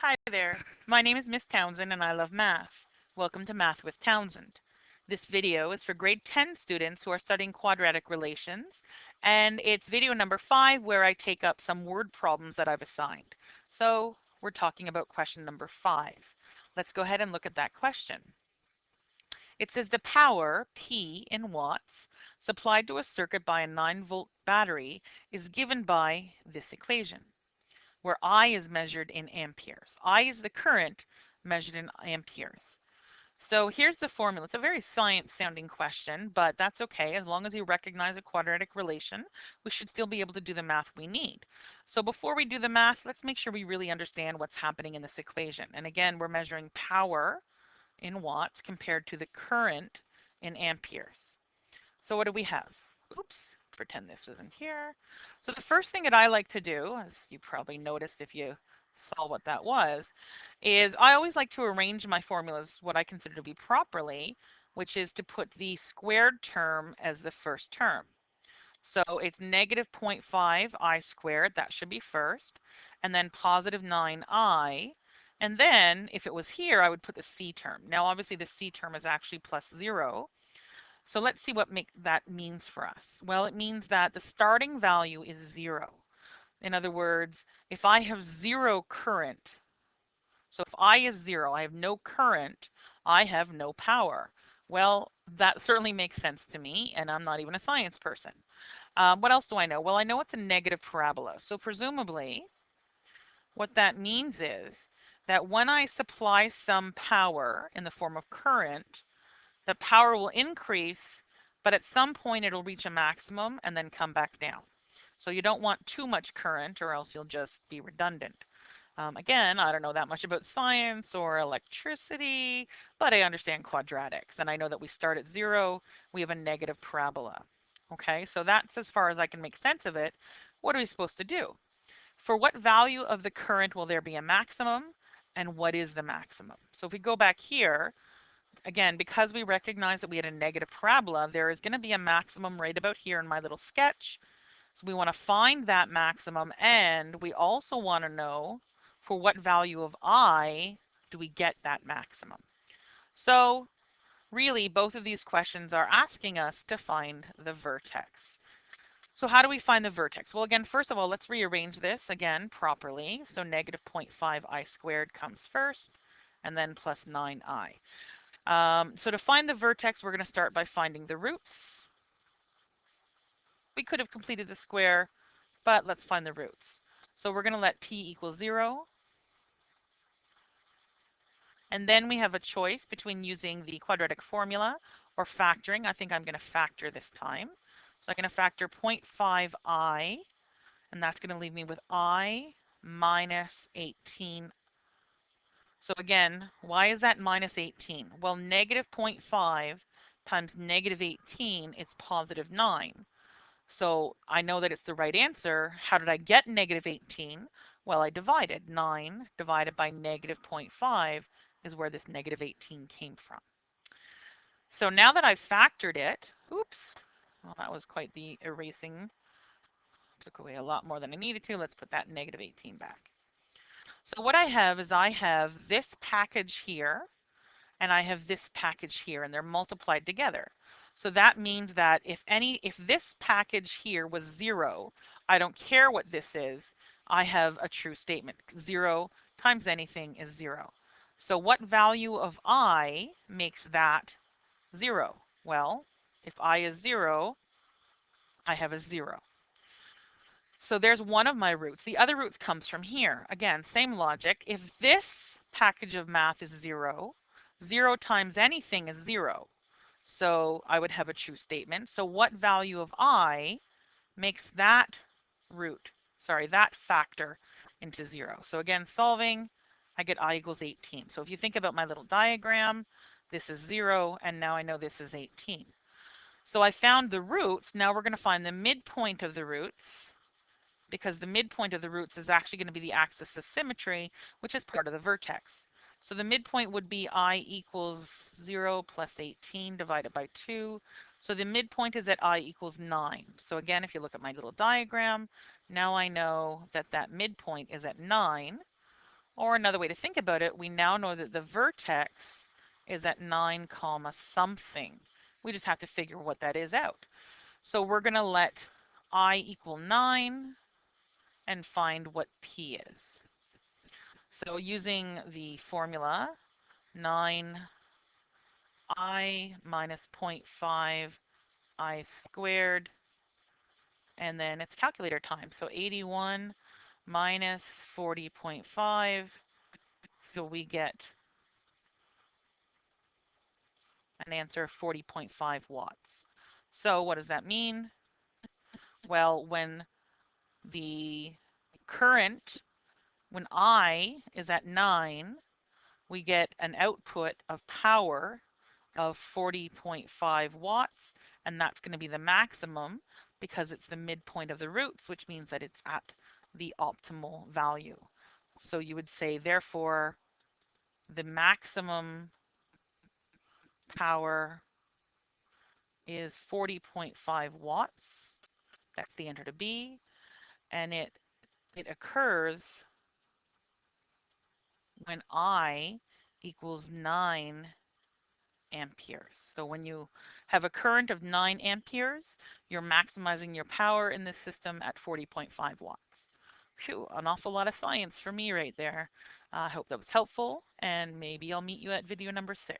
Hi there, my name is Miss Townsend and I love math. Welcome to Math with Townsend. This video is for grade 10 students who are studying quadratic relations, and it's video number 5 where I take up some word problems that I've assigned. So we're talking about question number 5. Let's go ahead and look at that question. It says the power, P in watts, supplied to a circuit by a 9-volt battery is given by this equation, where I is measured in amperes. I is the current measured in amperes. So here's the formula. It's a very science-sounding question, but that's okay. As long as you recognize a quadratic relation, we should still be able to do the math we need. So before we do the math, let's make sure we really understand what's happening in this equation. And again, we're measuring power in watts compared to the current in amperes. So what do we have? Oops, pretend this wasn't here. So the first thing that I like to do, as you probably noticed if you saw what that was, is I always like to arrange my formulas what I consider to be properly, which is to put the squared term as the first term. So it's negative 0.5 I squared, that should be first, and then positive 9I. And then if it was here, I would put the C term. Now obviously the C term is actually plus 0. So let's see what that means for us. Well, it means that the starting value is 0. In other words, if I have 0 current, so if I is 0, I have no current, I have no power. Well, that certainly makes sense to me, and I'm not even a science person. What else do I know? Well, I know it's a negative parabola. So presumably, what that means is that when I supply some power in the form of current, the power will increase, but at some point it'll reach a maximum and then come back down. So you don't want too much current or else you'll just be redundant. Again, I don't know that much about science or electricity, but I understand quadratics. And I know that we start at 0, we have a negative parabola. Okay, so that's as far as I can make sense of it. What are we supposed to do? For what value of the current will there be a maximum? And what is the maximum? So if we go back here, again, because we recognize that we had a negative parabola, there is going to be a maximum right about here in my little sketch. So we want to find that maximum, and we also want to know for what value of I do we get that maximum. So really, both of these questions are asking us to find the vertex. So how do we find the vertex? Well, again, first of all, let's rearrange this again properly. So negative 0.5 I squared comes first, and then plus 9I. So to find the vertex, we're going to start by finding the roots. We could have completed the square, but let's find the roots. So we're going to let p equal 0. And then we have a choice between using the quadratic formula or factoring. I think I'm going to factor this time. So I'm going to factor 0.5i, and that's going to leave me with I minus 18. So again, why is that minus 18? Well, negative 0.5 times negative 18 is positive 9. So I know that it's the right answer. How did I get negative 18? Well, I divided. 9 divided by negative 0.5 is where this negative 18 came from. So now that I've factored it, oops, well, that was quite the erasing. Took away a lot more than I needed to. Let's put that negative 18 back. So what I have is I have this package here, and I have this package here, and they're multiplied together. So that means that if this package here was 0, I don't care what this is, I have a true statement. 0 times anything is 0. So what value of I makes that 0? Well, if I is 0, I have a 0. So there's one of my roots. The other roots comes from here. Again, same logic. If this package of math is 0, 0 times anything is 0. So I would have a true statement. So what value of I makes that that factor into 0? So again, solving, I get I equals 18. So if you think about my little diagram, this is 0, and now I know this is 18. So I found the roots. Now we're going to find the midpoint of the roots, because the midpoint of the roots is actually going to be the axis of symmetry, which is part of the vertex. So the midpoint would be I equals 0 plus 18 divided by 2. So the midpoint is at I equals 9. So again, if you look at my little diagram, now I know that that midpoint is at 9. Or another way to think about it, we now know that the vertex is at 9 comma something. We just have to figure what that is out. So we're going to let I equal 9 and find what P is. So using the formula, 9I minus 0.5 I squared, and then it's calculator time. So 81 minus 40.5, so we get an answer of 40.5 watts. So what does that mean? Well, when the current, when I is at 9, we get an output of power of 40.5 watts, and that's going to be the maximum because it's the midpoint of the roots, which means that it's at the optimal value. So you would say, therefore, the maximum power is 40.5 watts. That's the answer to B, and it occurs when I equals 9 amperes. So when you have a current of 9 amperes, you're maximizing your power in this system at 40.5 watts. Phew, an awful lot of science for me right there. I hope that was helpful, and maybe I'll meet you at video number 6.